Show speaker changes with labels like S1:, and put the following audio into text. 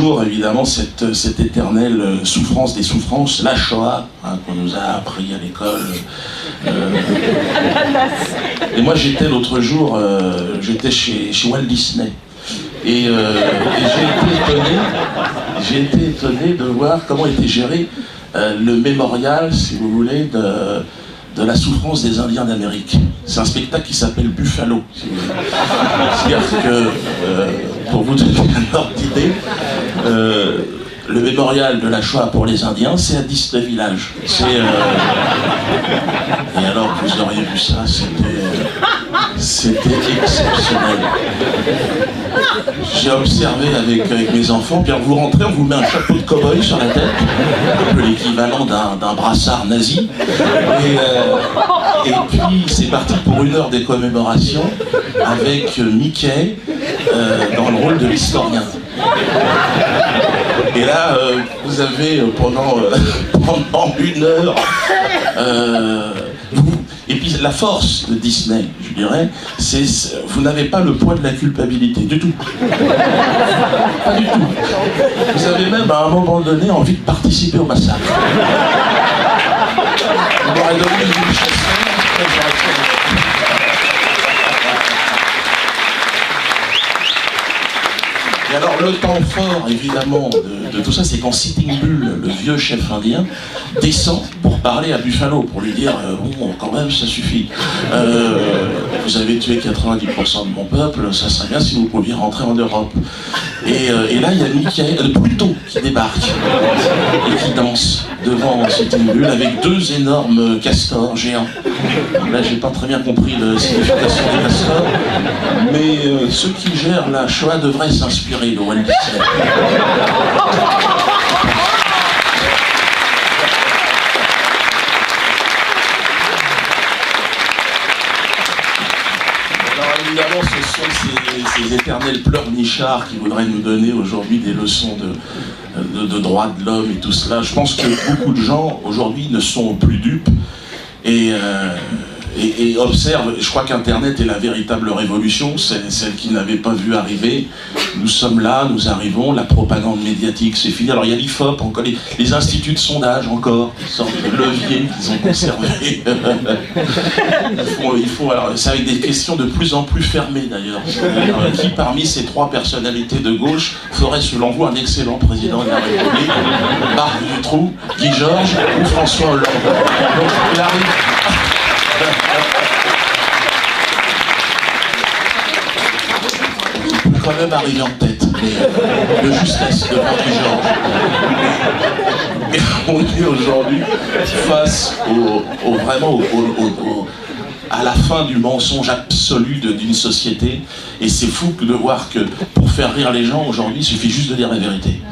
S1: Toujours évidemment cette éternelle souffrance des souffrances, la Shoah, hein, qu'on nous a appris à l'école. Et moi j'étais l'autre jour, j'étais chez Walt Disney. Et j'ai été étonné de voir comment était géré le mémorial, si vous voulez, de la souffrance des Indiens d'Amérique. C'est un spectacle qui s'appelle Buffalo, si vous voulez. C'est-à-dire que, pour vous donner un ordre d'idée, le mémorial de la Shoah pour les Indiens, c'est à Disney Village. Et alors que vous auriez vu ça, c'était exceptionnel. J'ai observé avec mes enfants, puis vous rentrez, on vous met un chapeau de cow-boy sur la tête, un peu l'équivalent d'un brassard nazi, et puis c'est parti pour 1 heure des commémorations avec Mickey dans le rôle de l'historien. Et là, vous avez pendant 1 heure, et puis la force de Disney, je dirais, c'est vous n'avez pas le poids de la culpabilité, du tout. Pas du tout. Vous avez même à un moment donné envie de participer au massacre. Vous m'aurez donné une chasse. Et alors le temps fort, évidemment, de tout ça, c'est quand Sitting Bull, le vieux chef indien, descend pour parler à Buffalo, pour lui dire bon, quand même, ça suffit. Vous avez tué 90% de mon peuple, ça serait bien si vous pouviez rentrer en Europe. Et là, il y a Mickey, Pluto qui débarque et qui danse devant Sitting Bull avec 2 énormes castors géants. Là, j'ai pas très bien compris la signification des castors, mais ceux qui gèrent la Shoah devraient s'inspirer de Walt Disney. Alors évidemment, ce sont ces éternels pleurnichards qui voudraient nous donner aujourd'hui des leçons de droits de l'homme et tout cela. Je pense que beaucoup de gens aujourd'hui ne sont plus dupes et observe, je crois qu'Internet est la véritable révolution, celle qui n'avait pas vu arriver. Nous sommes là, nous arrivons, la propagande médiatique, c'est fini. Alors il y a l'IFOP, encore les instituts de sondage encore, qui sortent de leviers qu'ils ont conservés. Alors, c'est avec des questions de plus en plus fermées d'ailleurs. Qui parmi ces 3 personnalités de gauche ferait selon vous un excellent président de la République? Marc Dutroux, Guy Georges ou François Hollande? Donc il arrive... Il peut quand même arriver en tête, mais de justesse devant Guy Georges. Et on est aujourd'hui face à la fin du mensonge absolu d'une société, et c'est fou de voir que pour faire rire les gens aujourd'hui, il suffit juste de dire la vérité.